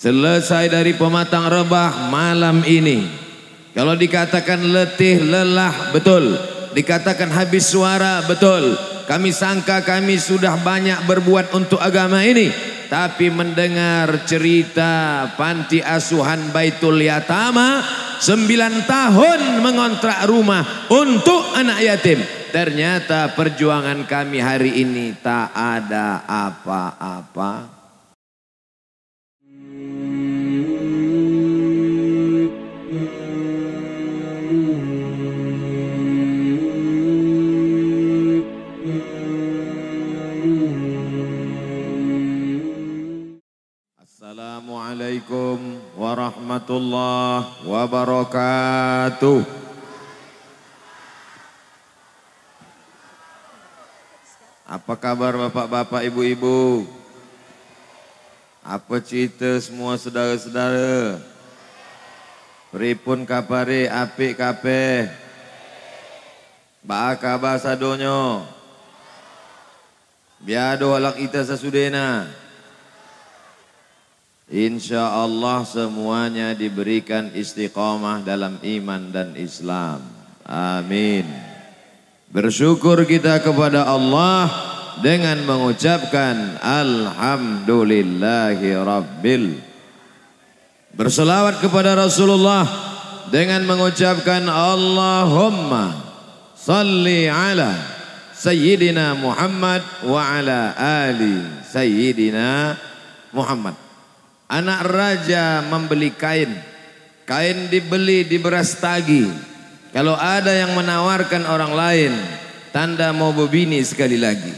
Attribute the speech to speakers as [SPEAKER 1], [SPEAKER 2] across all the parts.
[SPEAKER 1] Selesai dari pematang rebah malam ini. Kalau dikatakan letih, lelah, betul. Dikatakan habis suara, betul. Kami sangka kami sudah banyak berbuat untuk agama ini. Tapi mendengar cerita panti asuhan Baitul Yatama, 9 tahun mengontrak rumah untuk anak yatim. Ternyata perjuangan kami hari ini tak ada apa-apa. Assalamualaikum warahmatullahi wabarakatuh. Apa kabar bapak-bapak, ibu-ibu? Apa cerita semua saudara-saudara? Pripun kapare, apik kabeh? Ba kabar sadonyo? Biado halak kita sasudena. Insya Allah semuanya diberikan istiqamah dalam iman dan Islam. Amin. Bersyukur kita kepada Allah dengan mengucapkan Alhamdulillahi Rabbil. Berselawat kepada Rasulullah dengan mengucapkan Allahumma salli ala Sayyidina Muhammad wa ala ali Sayyidina Muhammad. Anak raja membeli kain. Kain dibeli di beras tagi. Kalau ada yang menawarkan orang lain, tanda mau berbini sekali lagi.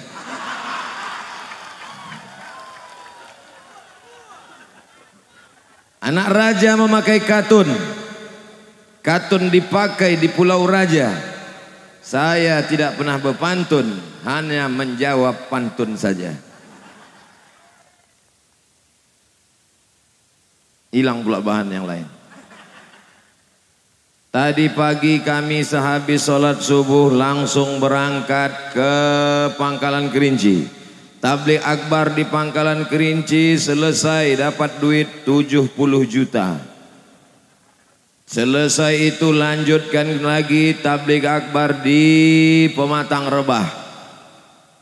[SPEAKER 1] Anak raja memakai katun. Katun dipakai di Pulau Raja. Saya tidak pernah berpantun, hanya menjawab pantun saja. Hilang pula bahan yang lain. Tadi pagi kami sehabis sholat subuh langsung berangkat ke Pangkalan Kerinci. Tabligh akbar di Pangkalan Kerinci selesai dapat duit 70 juta. Selesai itu lanjutkan lagi tabligh akbar di Pematang Rebah.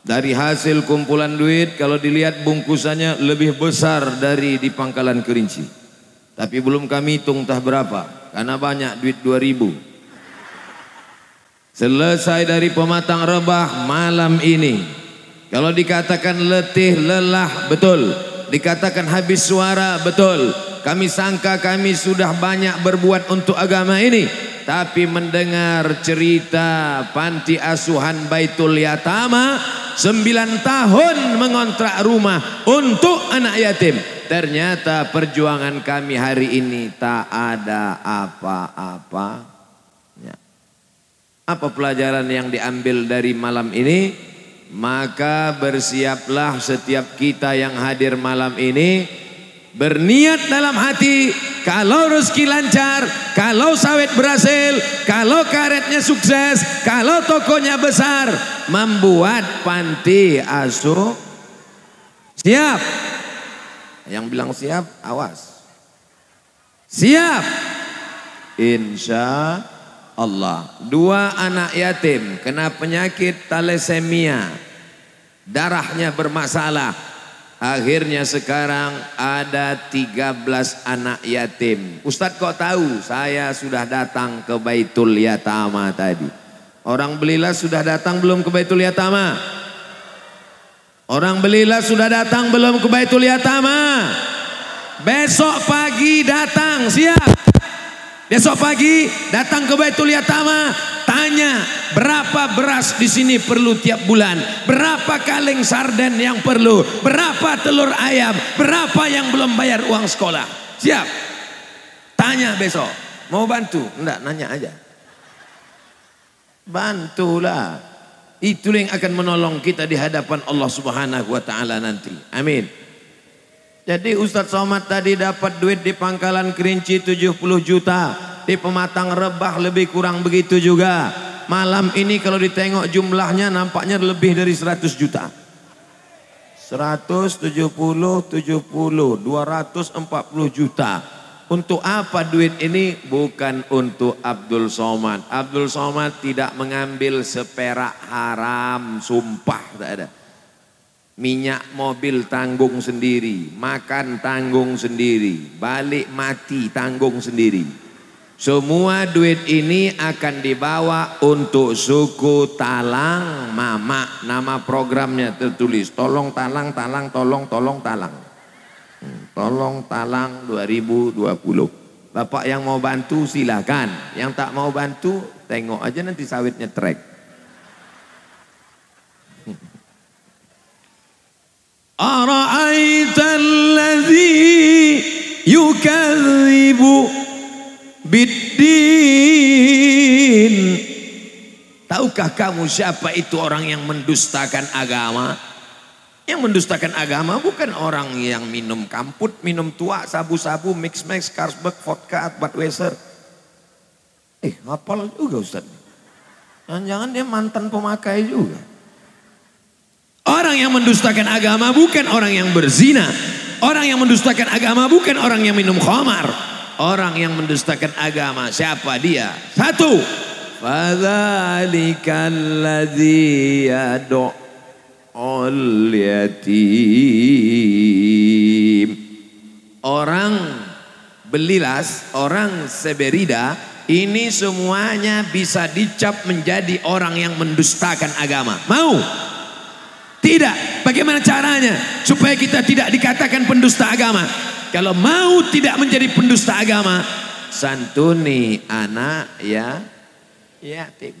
[SPEAKER 1] Dari hasil kumpulan duit kalau dilihat bungkusannya lebih besar dari di Pangkalan Kerinci. Tapi belum kami hitung entah berapa, karena banyak duit 2000. Selesai dari Pematang Rebah malam ini. Kalau dikatakan letih, lelah, betul. Dikatakan habis suara, betul. Kami sangka kami sudah banyak berbuat untuk agama ini. Tapi mendengar cerita panti asuhan Baitul Yatama, 9 tahun mengontrak rumah untuk anak yatim. Ternyata perjuangan kami hari ini tak ada apa-apa. Ya. Apa pelajaran yang diambil dari malam ini? Maka bersiaplah setiap kita yang hadir malam ini. Berniat dalam hati, kalau rezeki lancar, kalau sawit berhasil, kalau karetnya sukses, kalau tokonya besar, membuat panti asuh. Siap? Yang bilang siap, awas. Siap. Insya Allah. 2 anak yatim kena penyakit thalassemia. Darahnya bermasalah. Akhirnya sekarang ada 13 anak yatim. Ustadz kok tahu? Saya sudah datang ke Baitul Yatama tadi. Orang Belilah sudah datang belum ke Baitul Yatama? Orang Belilah sudah datang belum ke Baitul Yatama? Besok pagi datang, siap? Besok pagi datang ke Baitul Yatama, tanya berapa beras di sini perlu tiap bulan, berapa kaleng sarden yang perlu, berapa telur ayam, berapa yang belum bayar uang sekolah. Siap? Tanya besok. Mau bantu? Enggak, nanya aja. Bantulah. Itu yang akan menolong kita di hadapan Allah Subhanahu wa taala nanti. Amin. Jadi Ustadz Somad tadi dapat duit di Pangkalan Kerinci 70 juta. Di Pematang Rebah lebih kurang begitu juga. Malam ini kalau ditengok jumlahnya nampaknya lebih dari 100 juta. 170, 70, 240 juta. Untuk apa duit ini? Bukan untuk Abdul Somad. Abdul Somad tidak mengambil seperak haram, sumpah tak ada. Minyak mobil tanggung sendiri, makan tanggung sendiri, balik mati tanggung sendiri. Semua duit ini akan dibawa untuk suku Talang Mamak. Nama programnya tertulis, tolong talang, talang, tolong, talang. Tolong talang 2020. Bapak yang mau bantu silakan. Yang tak mau bantu, tengok aja nanti sawitnya trek. Ara'aital ladzi yukadzibu biddin. Tahukah kamu siapa itu orang yang mendustakan agama? Yang mendustakan agama bukan orang yang minum kamput, minum tua, sabu-sabu, mix-mix, Carlsberg, vodka, Budweiser. Hafal juga Ustaz. Jangan-jangan dia mantan pemakai juga. Orang yang mendustakan agama bukan orang yang berzina. Orang yang mendustakan agama bukan orang yang minum khamar. Orang yang mendustakan agama siapa dia? Satu, fadzalikal ladzi yad'ul yatim. Orang belilas, orang seberida, ini semuanya bisa dicap menjadi orang yang mendustakan agama. Mau? Tidak. Bagaimana caranya supaya kita tidak dikatakan pendusta agama? Kalau mau tidak menjadi pendusta agama, santuni anak yatim.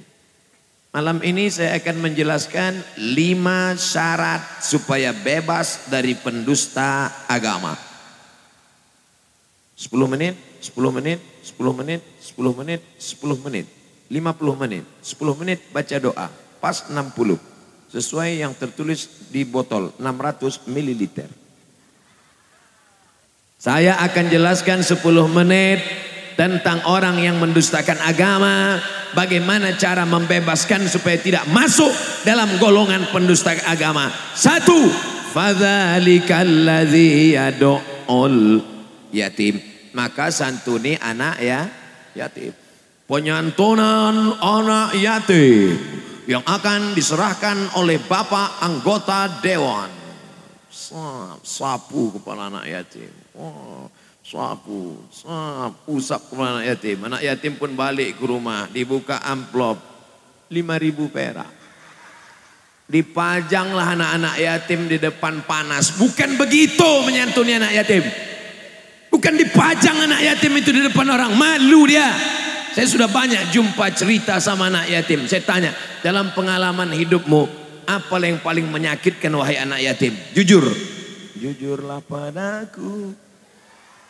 [SPEAKER 1] Malam ini saya akan menjelaskan 5 syarat supaya bebas dari pendusta agama. 10 menit, 10 menit, 10 menit, 10 menit, 10 menit, 50 menit, 10 menit baca doa, pas 60. Sesuai yang tertulis di botol, 600 ml. Saya akan jelaskan 10 menit tentang orang yang mendustakan agama. Bagaimana cara membebaskan supaya tidak masuk dalam golongan pendusta agama. 1. Fadzalikal ladzi yad'ul yatim. Maka santuni anak yatim. Penyantunan anak yatim yang akan diserahkan oleh bapak anggota dewan. Sapu kepala anak yatim. Sapu, usap kepala anak yatim. Anak yatim pun balik ke rumah, dibuka amplop 5.000 perak. Dipajanglah anak-anak yatim di depan panas. Bukan begitu menyantuni anak yatim. Bukan dipajang anak yatim itu di depan orang, malu dia. Saya sudah banyak jumpa cerita sama anak yatim. Saya tanya, dalam pengalaman hidupmu, apa yang paling menyakitkan wahai anak yatim? Jujur. Jujurlah padaku.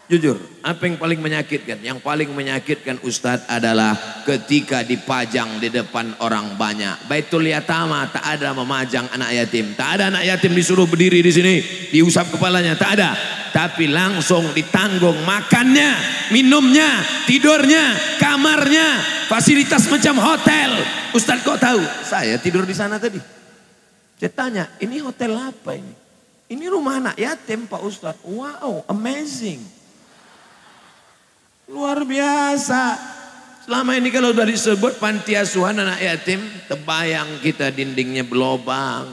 [SPEAKER 1] Jujur, apa yang paling menyakitkan? Yang paling menyakitkan Ustadz adalah ketika dipajang di depan orang banyak. Baitul Yatama tak ada memajang anak yatim. Tak ada anak yatim disuruh berdiri di sini, diusap kepalanya, tak ada. Tapi langsung ditanggung makannya, minumnya, tidurnya, kamarnya, fasilitas macam hotel. Ustadz kok tahu? Saya tidur di sana tadi. Saya tanya, ini hotel apa ini? Ini rumah anak yatim Pak Ustadz. Wow, amazing. Luar biasa. Selama ini kalau sudah disebut panti asuhan anak yatim, terbayang kita dindingnya berlobang,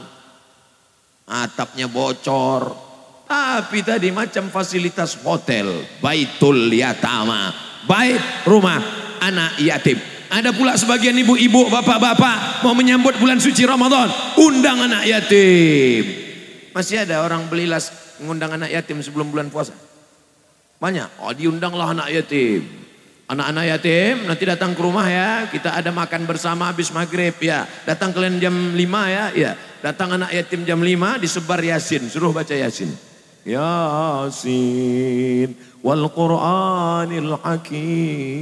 [SPEAKER 1] atapnya bocor. Tapi tadi macam fasilitas hotel, Baitul Yatama, bait rumah anak yatim. Ada pula sebagian ibu-ibu, bapak-bapak mau menyambut bulan suci Ramadan, undang anak yatim. Masih ada orang belilas mengundang anak yatim sebelum bulan puasa. Banyak, diundanglah anak yatim. Anak-anak yatim nanti datang ke rumah ya, kita ada makan bersama habis maghrib ya. Datang kalian jam 5 ya. Datang anak yatim jam 5 disebar Yasin, suruh baca Yasin. Yasin wal Qur'anil Hakim.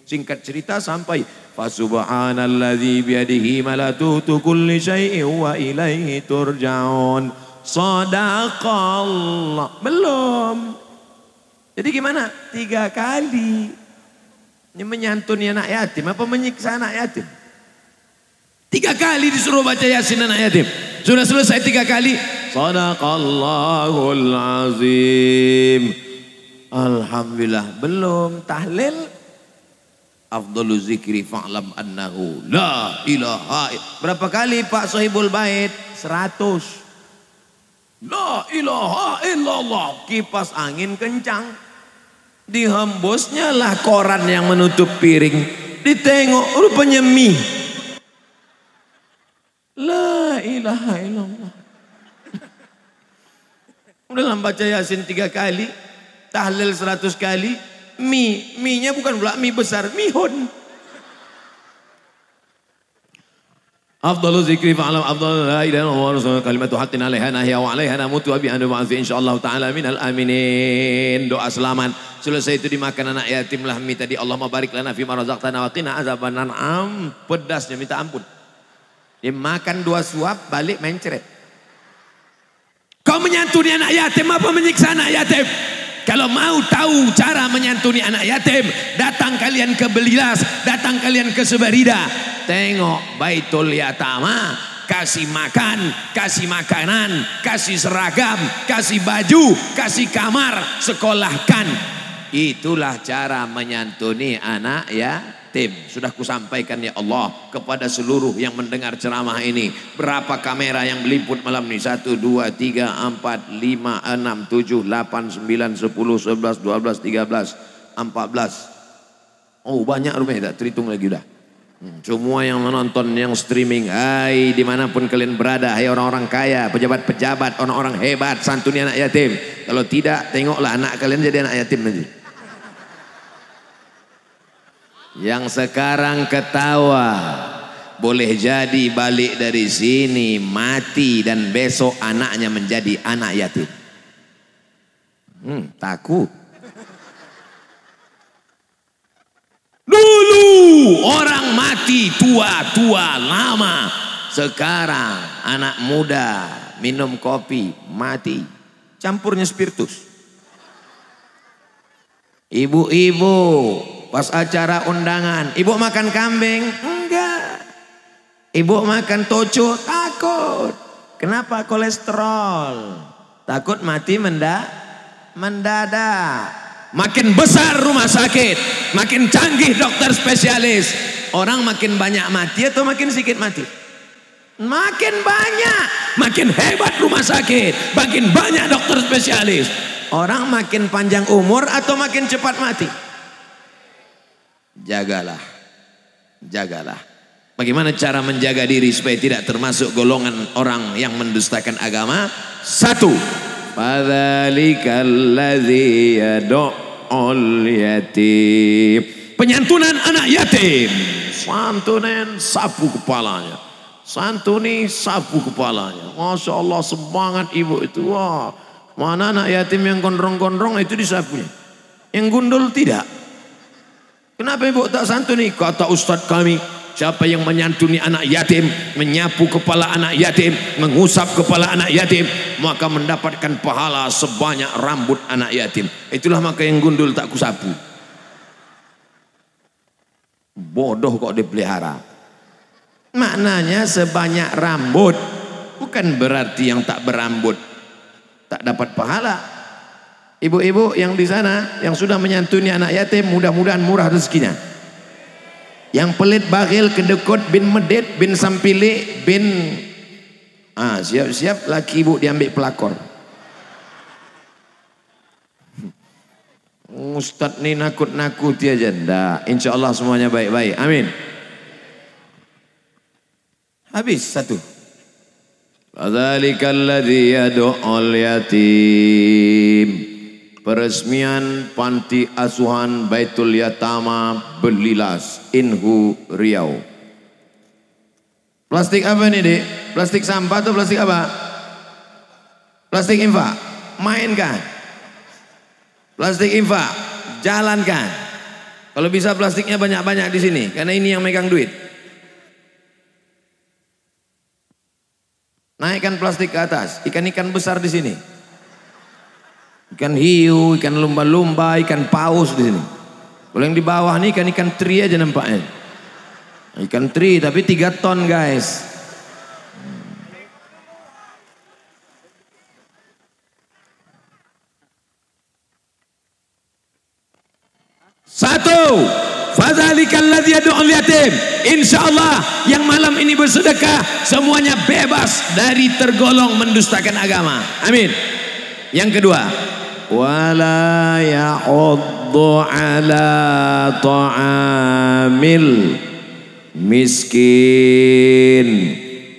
[SPEAKER 1] Singkat cerita sampai Fasubhanalladzi biyadihi malakutu kulli syai'in wa ilaihi turja'un. Shadaqallah. Belum. Jadi gimana? 3 kali. Ini menyantuni anak yatim apa menyiksa anak yatim? 3 kali disuruh baca Yasin anak yatim. Sudah selesai 3 kali, Sadaqallahul azim. Alhamdulillah. Belum tahlil. Afdalu zikri fa'lam annahu la ilaha. Berapa kali Pak Sohibul Bait? 100. La ilaha illallah. Kipas angin kencang. Dihembusnya lah koran yang menutup piring. Ditengok rupanya mie. La ilaha illallah. Udah baca Yasin 3 kali. Tahlil 100 kali. Mie-nya bukan pula mie besar, mihun. Afdalu zikri fa'alam afdalu la ilaha illallah kalimatu haqqin 'alaiha nahya wa 'alaiha namutu wa bi anu ba'dzi insyaallah taala minal aminin. Doa selamat. Selesai itu dimakan anak yatim lah mie tadi. Allahumma barik lana fi ma razaqtana wa qina azabannar. Pedasnya minta ampun. Dia makan 2 suap balik mencret. Kau menyantuni anak yatim apa menyiksa anak yatim? Kalau mau tahu cara menyantuni anak yatim, datang kalian ke Belilas, datang kalian ke Sebarida. Tengok Baitul Yatama, kasih makan, kasih makanan, kasih seragam, kasih baju, kasih kamar, sekolahkan. Itulah cara menyantuni anak yatim. Sudah kusampaikan ya Allah kepada seluruh yang mendengar ceramah ini. Berapa kamera yang meliput malam ini? 1, 2, 3, 4, 5, 6, 7, 8, 9, 10, 11, 12, 13, 14. Oh banyak rupanya, tak terhitung lagi udah. Semua yang menonton, yang streaming, hai dimanapun kalian berada, hai orang-orang kaya, pejabat-pejabat, orang-orang hebat, santuni anak yatim. Kalau tidak, tengoklah anak kalian jadi anak yatim nanti. Yang sekarang ketawa, boleh jadi balik dari sini mati dan besok anaknya menjadi anak yatim. Takut. Dulu orang mati tua-tua lama. Sekarang anak muda minum kopi mati. Campurnya spiritus. Ibu-ibu pas acara undangan, ibu makan kambing? Enggak. Ibu makan toco? Takut. Kenapa? Kolesterol. Takut mati mendadak. Makin besar rumah sakit, makin canggih dokter spesialis. Orang makin banyak mati atau makin sedikit mati? Makin banyak. Makin hebat rumah sakit, makin banyak dokter spesialis. Orang makin panjang umur atau makin cepat mati? Jagalah, jagalah. Bagaimana cara menjaga diri supaya tidak termasuk golongan orang yang mendustakan agama? 1. Fadzalikal ladzi yad'ul yatim. Penyantunan anak yatim. Santunin sapu kepalanya. Santuni sapu kepalanya. Masya Allah semangat ibu itu. Wah, mana anak yatim yang gondrong-gondrong itu disapunya. Yang gundul tidak. Kenapa ibu tak santuni? Kata ustadz kami, siapa yang menyantuni anak yatim, menyapu kepala anak yatim, mengusap kepala anak yatim, maka mendapatkan pahala sebanyak rambut anak yatim. Itulah maka yang gundul tak kusapu. Bodoh kok dipelihara. Maknanya sebanyak rambut, bukan berarti yang tak berambut tak dapat pahala. Ibu-ibu yang di sana yang sudah menyantuni anak yatim, mudah-mudahan murah rezekinya. Yang pelit, bakhil, kedekut, bin medit, bin sampili, bin siap-siap laki ibu diambil pelakor. Ustadz nih nakut-nakuti aja. Nggak, insya Allah semuanya baik-baik. Amin. Habis 1. Fadzalikal ladzi yad'ul yatim. Peresmian panti asuhan Baitul Yatama Belilas, Inhu, Riau. Plastik apa nih dek? Plastik sampah atau plastik apa? Plastik infak. Mainkan. Plastik infak. Jalankan. Kalau bisa plastiknya banyak-banyak di sini, karena ini yang megang duit. Naikkan plastik ke atas. Ikan-ikan besar di sini. Ikan hiu, ikan lumba-lumba, ikan paus di sini. Kalau yang di bawah nih ikan-ikan teri aja nampaknya. Ikan teri tapi 3 ton guys. Satu, fadzalikal ladzi yad'ul yatim. Insyaallah yang malam ini bersedekah semuanya bebas dari tergolong mendustakan agama. Amin. Yang kedua, wala ya'uddu ala ta'amil miskin.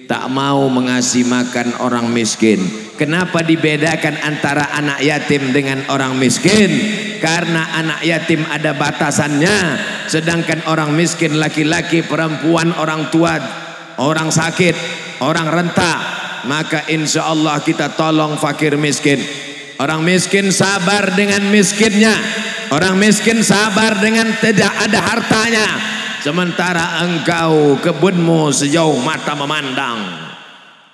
[SPEAKER 1] Tak mau mengasih makan orang miskin. Kenapa dibedakan antara anak yatim dengan orang miskin? Karena anak yatim ada batasannya, sedangkan orang miskin laki-laki, perempuan, orang tua, orang sakit, orang renta. Maka insya Allah kita tolong fakir miskin. Orang miskin sabar dengan miskinnya. Orang miskin sabar dengan tidak ada hartanya. Sementara engkau kebunmu sejauh mata memandang.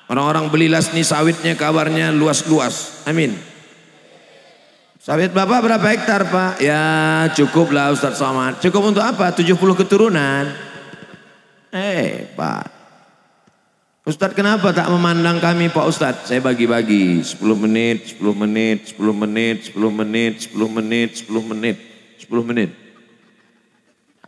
[SPEAKER 1] Orang-orang beli lasni sawitnya kabarnya luas-luas. Amin. Sawit bapak berapa hektar pak? Ya cukuplah Ustadz Somad. Cukup untuk apa? 70 keturunan. Pak. Ustadz kenapa tak memandang kami Pak Ustadz? Saya bagi-bagi 10 menit, 10 menit, 10 menit, 10 menit, 10 menit, 10 menit, 10 menit.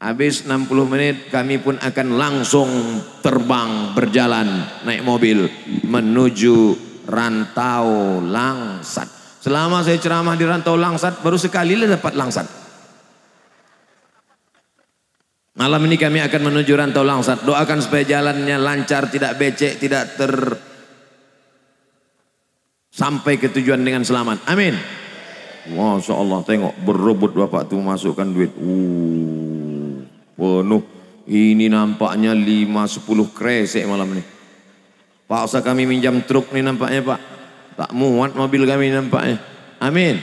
[SPEAKER 1] Habis 60 menit kami pun akan langsung terbang berjalan naik mobil menuju Rantau Langsat. Selama saya ceramah di Rantau Langsat baru sekali dapat langsat. Malam ini kami akan menuju Rantau Langsat. Doakan supaya jalannya lancar, tidak becek, tidak sampai ke tujuan dengan selamat. Amin. Masya Allah, tengok berebut bapak tuh masukkan duit. Penuh. Ini nampaknya 5-10 kresek malam ini. Pak usah kami minjam truk nih nampaknya pak. Tak muat mobil kami nampaknya. Amin.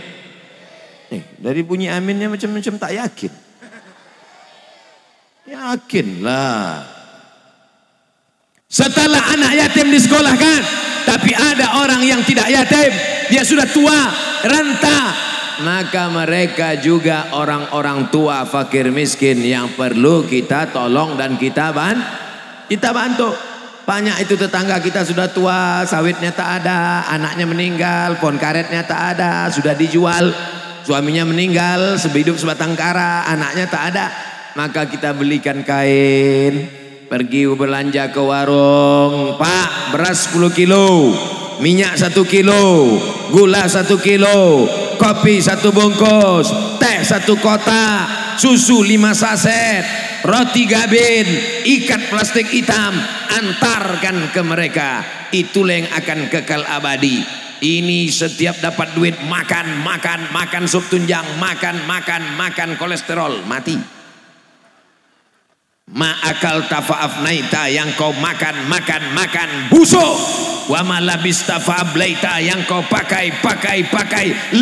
[SPEAKER 1] Dari bunyi aminnya macam-macam tak yakin. Yakinlah. Setelah anak yatim disekolahkan, tapi ada orang yang tidak yatim, dia sudah tua, renta, maka mereka juga orang-orang tua fakir miskin yang perlu kita tolong dan kita bantu. Banyak itu tetangga kita sudah tua, sawitnya tak ada, anaknya meninggal, pohon karetnya tak ada, sudah dijual, suaminya meninggal, sehidup sebatang kara, anaknya tak ada. Maka kita belikan kain, pergi belanja ke warung, Pak beras 10 kilo, minyak 1 kilo, gula 1 kilo, kopi 1 bungkus, teh 1 kotak, susu 5 saset, roti gabin, ikat plastik hitam, antarkan ke mereka. Itulah yang akan kekal abadi. Ini setiap dapat duit makan sup tunjang, makan kolesterol, mati. Ma'akal tafa'afnaita, yang kau makan busuk. Wa ma labista fa'ablaita, yang kau pakai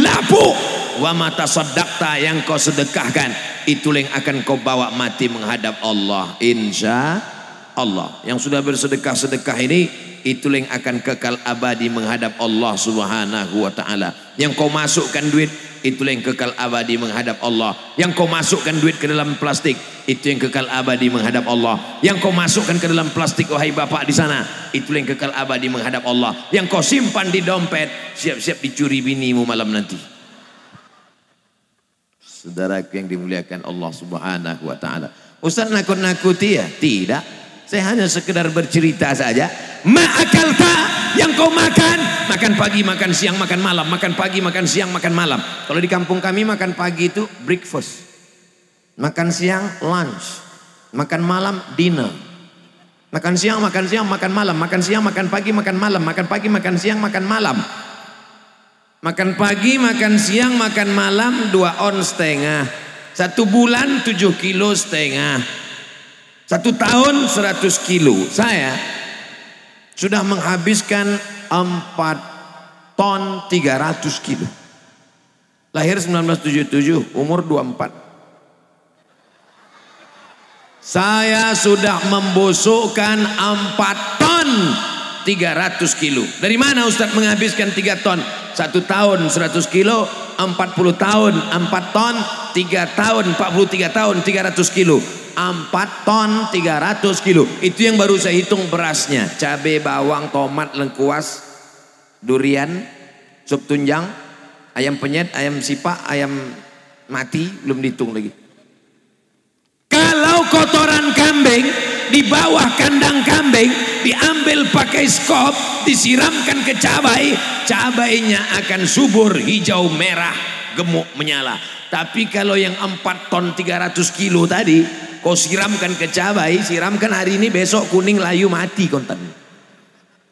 [SPEAKER 1] lapuk. Wa ma tasaddaqta, yang kau sedekahkan, itulah yang akan kau bawa mati menghadap Allah. Insya Allah. Yang sudah bersedekah ini, itulah yang akan kekal abadi menghadap Allah Subhanahu wa ta'ala. Yang kau masukkan duit, itulah yang kekal abadi menghadap Allah. Yang kau masukkan duit ke dalam plastik, itu yang kekal abadi menghadap Allah. Yang kau masukkan ke dalam plastik, wahai bapak di sana, itulah yang kekal abadi menghadap Allah. Yang kau simpan di dompet, siap-siap dicuri binimu malam nanti. Saudaraku yang dimuliakan Allah Subhanahu wa ta'ala. Ustaz nakut-nakuti ya? Tidak. Saya hanya sekedar bercerita saja. Ma'akalta, yang kau makan pagi, makan siang, makan malam, makan pagi, makan siang, makan malam. Kalau di kampung kami makan pagi itu breakfast, makan siang lunch, makan malam dinner, makan siang, makan malam, makan siang, makan pagi, makan malam, makan pagi, makan siang, makan malam, makan pagi, makan siang, makan malam 2 on setengah, 1 bulan 7,5 kilo, 1 tahun 100 kilo. Saya sudah menghabiskan 4 ton 300 kilo. Lahir 1977, umur 24. Saya sudah membusukkan 4 ton 300 kilo. Dari mana Ustadz menghabiskan 3 ton? 1 tahun 100 kilo, 40 tahun 4 ton, 3 tahun 43 tahun 300 kilo. 4 ton 300 kilo. Itu yang baru saya hitung berasnya. Cabai, bawang, tomat, lengkuas, durian, sup tunjang, ayam penyet, ayam sipak, ayam mati, belum dihitung lagi. Kalau kotoran kambing di bawah kandang kambing diambil pakai skop, disiramkan ke cabai, cabainya akan subur, hijau, merah, gemuk, menyala. Tapi kalau yang 4 ton 300 kilo tadi kau siramkan ke cabai, siramkan hari ini, besok kuning, layu, mati konten.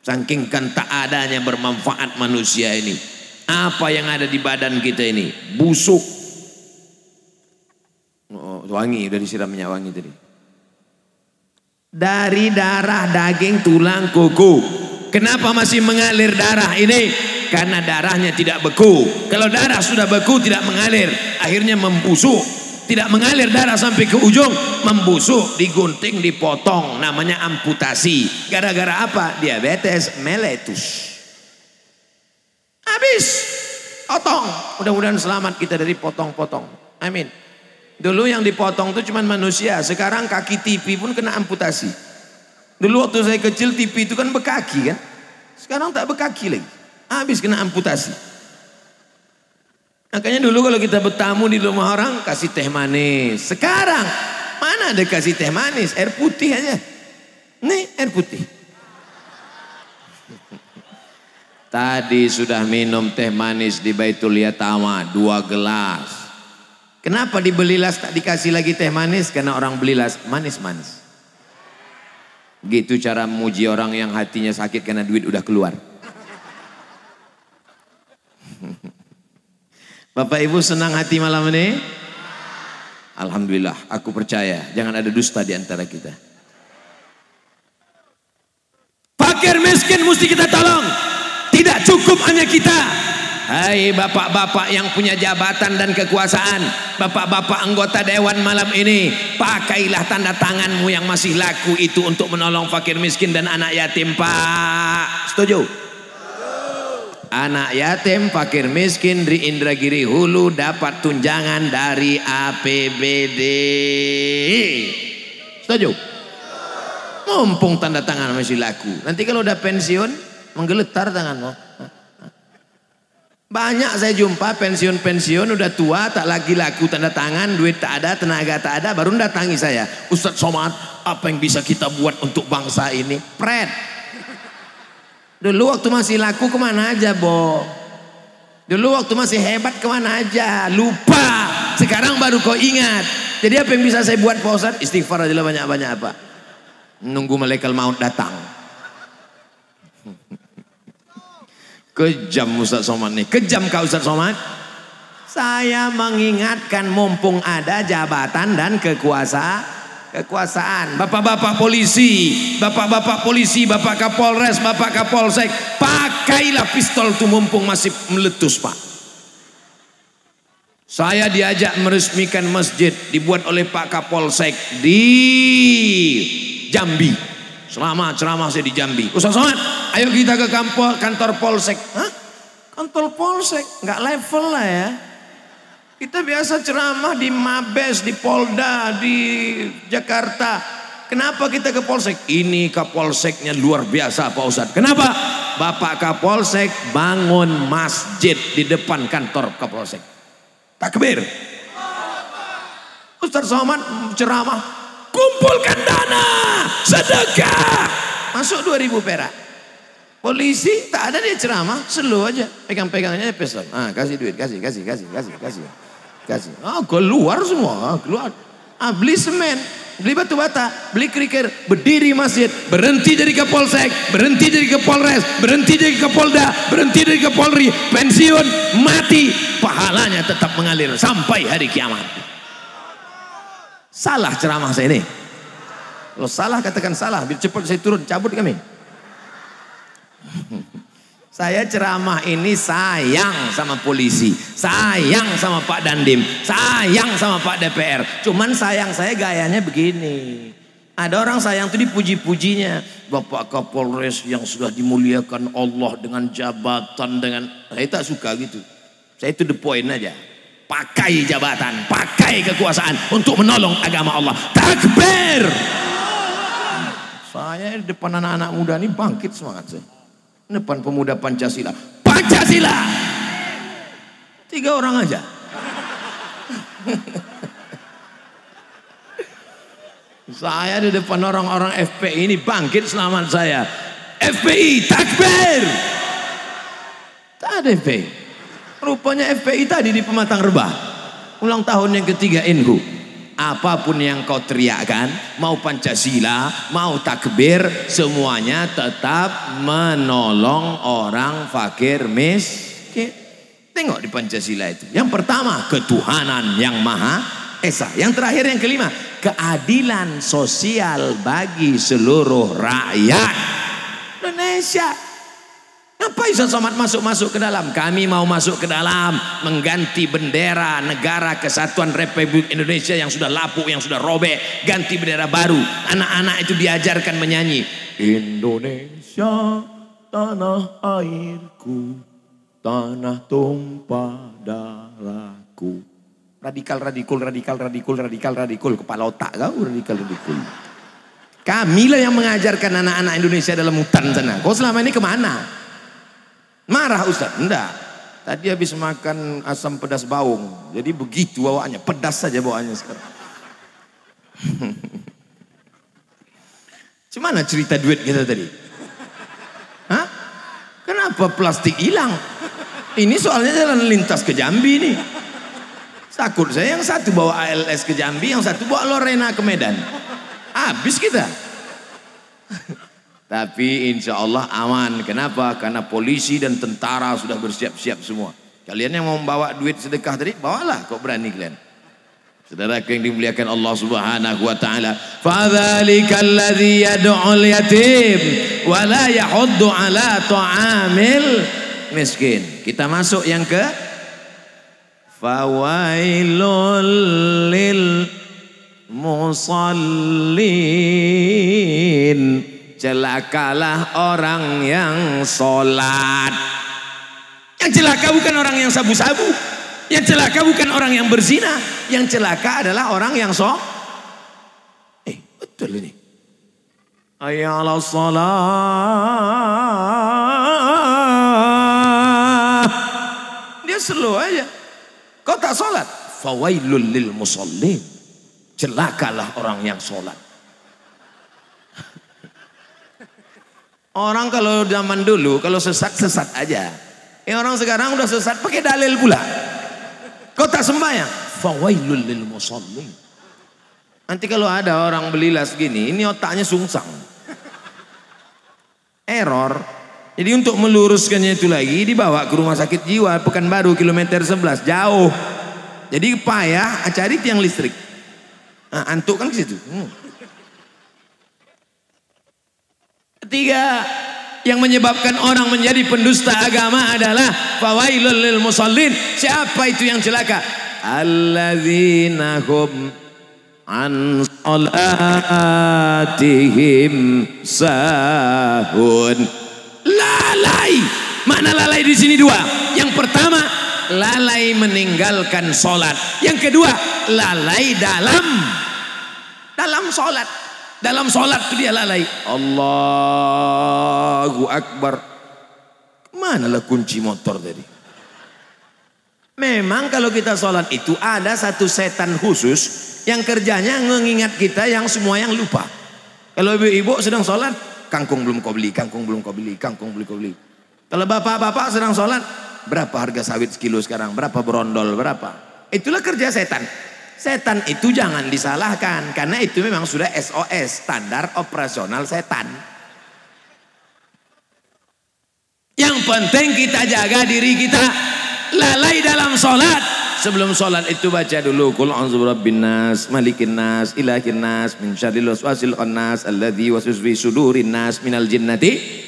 [SPEAKER 1] Saking kan tak adanya bermanfaat manusia ini. Apa yang ada di badan kita ini? Busuk. Oh, wangi, udah disiram minyak wangi tadi. Dari darah, daging, tulang, kuku. Kenapa masih mengalir darah ini? Karena darahnya tidak beku. Kalau darah sudah beku tidak mengalir, akhirnya membusuk. Tidak mengalir darah sampai ke ujung, membusuk, digunting, dipotong, namanya amputasi. Gara-gara apa? Diabetes mellitus. Habis, potong. Mudah-mudahan selamat kita dari potong-potong. Amin. Dulu yang dipotong itu cuma manusia, sekarang kaki TV pun kena amputasi. Dulu waktu saya kecil TV itu kan bekaki kan, sekarang tak bekaki lagi, habis kena amputasi. Makanya dulu kalau kita bertamu di rumah orang kasih teh manis, sekarang mana ada kasih teh manis, air putih aja. Nih air putih. Tadi sudah minum teh manis di Baitul Yatama 2 gelas. Kenapa dibeli las tak dikasih lagi teh manis? Karena orang beli las manis-manis. Gitu cara memuji orang yang hatinya sakit karena duit udah keluar. Bapak Ibu senang hati malam ini? Alhamdulillah, aku percaya. Jangan ada dusta di antara kita. Fakir miskin mesti kita tolong. Tidak cukup hanya kita. Hai bapak-bapak yang punya jabatan dan kekuasaan, bapak-bapak anggota dewan malam ini, pakailah tanda tanganmu yang masih laku itu untuk menolong fakir miskin dan anak yatim, Pak. Setuju? Anak yatim, fakir miskin di Indragiri Hulu dapat tunjangan dari APBD. Setuju? Mumpung tanda tangan masih laku. Nanti kalau udah pensiun menggeletar tanganmu. Banyak saya jumpa pensiun-pensiun udah tua tak lagi laku tanda tangan, duit tak ada, tenaga tak ada, baru datangi saya. Ustadz Somad, apa yang bisa kita buat untuk bangsa ini? Pret. Dulu waktu masih laku kemana aja, Bo? Dulu waktu masih hebat kemana aja? Lupa. Sekarang baru kau ingat. Jadi apa yang bisa saya buat, Pak Ustadz? Istighfar aja lah banyak-banyak apa? Nunggu malaikat maut datang. Kejam Ustadz Somad nih. Kejam kau Ustadz Somad? Saya mengingatkan mumpung ada jabatan dan kekuasaan. Bapak-bapak polisi, bapak-bapak polisi, bapak Kapolres, bapak Kapolsek, pakailah pistol itu mumpung masih meletus, Pak. Saya diajak meresmikan masjid dibuat oleh Pak Kapolsek di Jambi. Selama ceramah saya di Jambi, Ustaz Somad, ayo kita ke kantor Polsek. Hah? Kantor Polsek? Nggak level lah ya. Kita biasa ceramah di Mabes, di Polda, di Jakarta. Kenapa kita ke Polsek? Ini Kapolseknya luar biasa Pak Ustaz. Kenapa? Bapak Kapolsek bangun masjid di depan kantor Kapolsek. Takbir. Ustaz Somad ceramah, kumpulkan dana, sedekah, masuk 2.000 perak. Polisi tak ada dia ceramah, slow aja, pegang-pegangnya pistol. Ah, kasih duit, kasih. Ah, keluar semua, keluar. Ah, beli semen, beli batu bata, beli kerikil, berdiri masjid, berhenti jadi Kapolsek, berhenti jadi Kapolres, berhenti jadi Kapolda, berhenti jadi Kapolri, pensiun, mati, pahalanya tetap mengalir sampai hari kiamat. Salah ceramah saya ini. Kalau salah katakan salah, biar cepat saya turun, cabut kami. Saya ceramah ini sayang sama polisi, sayang sama Pak Dandim, sayang sama Pak DPR. Cuman sayang saya gayanya begini. Ada orang sayang itu dipuji-pujinya. Bapak Kapolres yang sudah dimuliakan Allah dengan jabatan, dengan... Saya tak suka gitu. Saya itu the point aja. Pakai jabatan, pakai kekuasaan untuk menolong agama Allah. Takbir. Saya di depan anak-anak muda ini bangkit semangat saya. Depan pemuda Pancasila. Pancasila. 3 orang aja. Saya di depan orang-orang FPI ini bangkit selamat saya. FPI takbir. Tak ada FPI. Rupanya FPI tadi di Pematang Rebah. Ulang tahun yang ketiga NU. Apapun yang kau teriakkan, mau Pancasila, mau takbir, semuanya tetap menolong orang fakir miskin. Tengok di Pancasila itu. Yang pertama, ketuhanan yang Maha Esa. Yang terakhir, yang kelima, keadilan sosial bagi seluruh rakyat Indonesia. Ngapain Ustaz Somad masuk ke dalam? Kami mau masuk ke dalam, mengganti bendera negara kesatuan Republik Indonesia yang sudah lapuk, yang sudah robek, ganti bendera baru. Anak-anak itu diajarkan menyanyi Indonesia tanah airku, tanah tumpah darahku. Radikal, kepala otak kau radikal. Kamilah yang mengajarkan anak-anak Indonesia dalam hutan sana. Kau selama ini kemana? Marah Ustaz? Enggak. Tadi habis makan asam pedas baung. Jadi begitu bawaannya, pedas saja bawaannya sekarang. Gimana cerita duit kita tadi? Hah? Kenapa plastik hilang? Ini soalnya jalan lintas ke Jambi nih. Takut saya yang satu bawa ALS ke Jambi, yang satu bawa Lorena ke Medan. Habis kita. Tapi insya Allah aman. Kenapa? Karena polisi dan tentara sudah bersiap-siap semua. Kalian yang mau membawa duit sedekah tadi, bawalah, kok berani kalian. Saudaraku yang dimuliakan Allah Subhanahu wa taala, fadzalika alladzi yad'ul yatim wa la yahuddu ala ta'amil miskin. Kita masuk yang ke fawailul lil musallin. Celakalah orang yang sholat. Yang celaka bukan orang yang sabu-sabu. Yang celaka bukan orang yang berzina. Yang celaka adalah orang yang betul ini. Hayya 'alas shalah. Dia slow aja. Kau tak sholat. Fawailul lil musallin. Celakalah orang yang sholat. Orang kalau zaman dulu kalau sesat aja. Orang sekarang udah sesat pakai dalil pula. Kau tak sembahyang, fawailul lil musallin. Nanti kalau ada orang belilas gini, ini otaknya sungsang. Error. Jadi untuk meluruskannya itu lagi dibawa ke rumah sakit jiwa Pekanbaru kilometer 11, jauh. Jadi payah cari tiang listrik. Nah, antuk kan ke situ. Ketiga, yang menyebabkan orang menjadi pendusta agama adalah fawailul lil musallin. Siapa itu yang celaka? Alladzina hum an salatihim sahun. Lalai. Mana lalai di sini dua? Yang pertama, lalai meninggalkan sholat. Yang kedua, lalai dalam sholat. Dalam sholat itu dia lalai. Allahu Akbar. Manalah kunci motor tadi? Memang kalau kita sholat itu ada satu setan khusus yang kerjanya mengingat kita yang semua yang lupa. Kalau ibu-ibu sedang sholat, kangkung belum kau beli, kangkung belum kau beli, kangkung belum kau beli. Kalau bapak-bapak sedang sholat, berapa harga sawit sekilo sekarang, berapa berondol, berapa. Itulah kerja setan. Setan itu jangan disalahkan karena itu memang sudah SOS, standar operasional setan. Yang penting kita jaga diri kita, lalai dalam sholat. Sebelum sholat itu baca dulu qul a'udzu birabbin nas, malikin nas, ilahin nas, min syarril waswasil khannas, alladzi waswisu fi sudurin nas minal jinnati.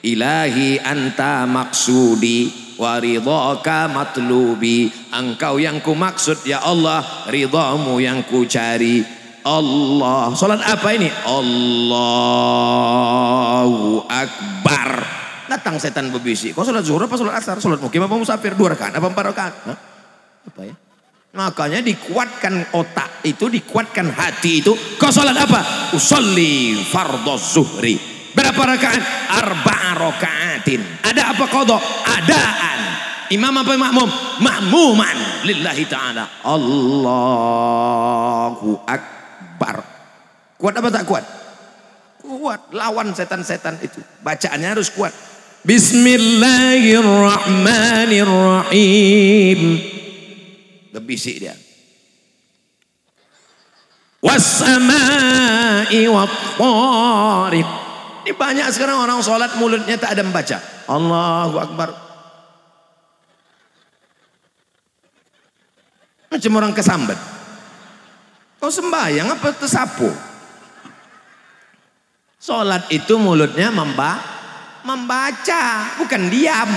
[SPEAKER 1] Ilahi anta maksudi wa ridhaka matlubi. Engkau yang ku maksud ya Allah, ridhamu yang ku cari. Allah. Salat apa ini? Allahu Akbar. Datang setan berbisik. Kau salat zuhur apa salat asar? Salat mukim apa musafir? 2 rakaat apa 4 rakaat? Apa ya? Makanya dikuatkan otak itu, dikuatkan hati itu. Kau salat apa? Usolli fardhu zuhri. Berapa rakaat? 4 rakaatin. Ada apa qadha? Adaan. Imam apa makmum? Makmuman lillahi ta'ala. Allahu Akbar. Kuat apa tak kuat? Kuat, lawan setan-setan itu. Bacaannya harus kuat. Bismillahirrahmanirrahim. Gebisik dia. Was-samai wat-thariq. Ini banyak sekarang orang sholat mulutnya tak ada membaca. Allahu Akbar. Macam orang kesambat. Kau sembahyang apa tersapu? Sholat itu mulutnya membaca, bukan diam.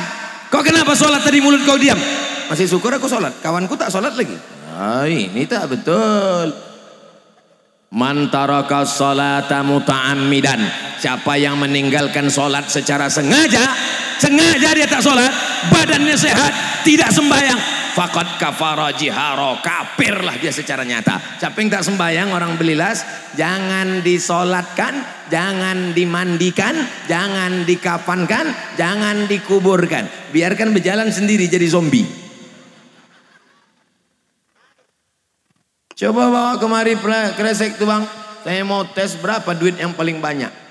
[SPEAKER 1] Kau kenapa sholat tadi mulut kau diam? Masih syukur aku sholat, kawanku tak sholat lagi. Ah, ini tak betul. Man taraka sholata muta'ammidan. Siapa yang meninggalkan sholat secara sengaja dia tak sholat, badannya sehat, tidak sembahyang, faqad kafara jihara, kafirlah dia secara nyata. Siapa yang tak sembahyang, orang belilas, jangan disolatkan, jangan dimandikan, jangan dikafankan, jangan dikuburkan, biarkan berjalan sendiri jadi zombie. Coba bawa kemari kresek tuh bang, saya mau tes berapa duit yang paling banyak.